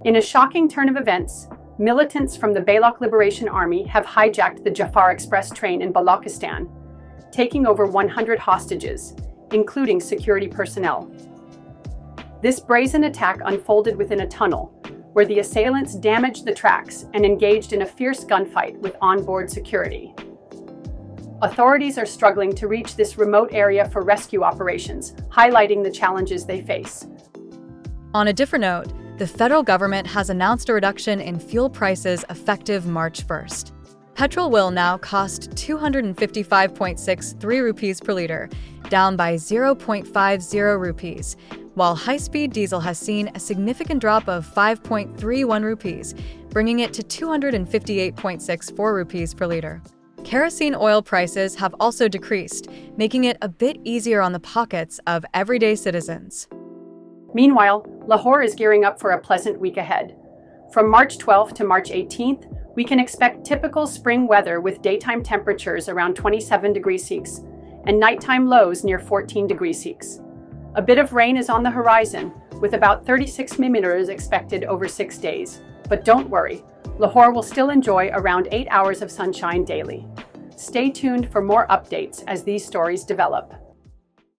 In a shocking turn of events, militants from the Baloch Liberation Army have hijacked the Jafir Express train in Balochistan, taking over 100 hostages, including security personnel. This brazen attack unfolded within a tunnel, where the assailants damaged the tracks and engaged in a fierce gunfight with onboard security. Authorities are struggling to reach this remote area for rescue operations, highlighting the challenges they face. On a different note, the federal government has announced a reduction in fuel prices effective March 1st. Petrol will now cost 255.63 rupees per litre, down by 0.50 rupees, while high-speed diesel has seen a significant drop of 5.31 rupees, bringing it to 258.64 rupees per litre. Kerosene oil prices have also decreased, making it a bit easier on the pockets of everyday citizens. Meanwhile, Lahore is gearing up for a pleasant week ahead. From March 12th to March 18th, we can expect typical spring weather with daytime temperatures around 27 degrees Celsius and nighttime lows near 14 degrees Celsius. A bit of rain is on the horizon, with about 36 millimeters expected over 6 days. But don't worry, Lahore will still enjoy around 8 hours of sunshine daily. Stay tuned for more updates as these stories develop.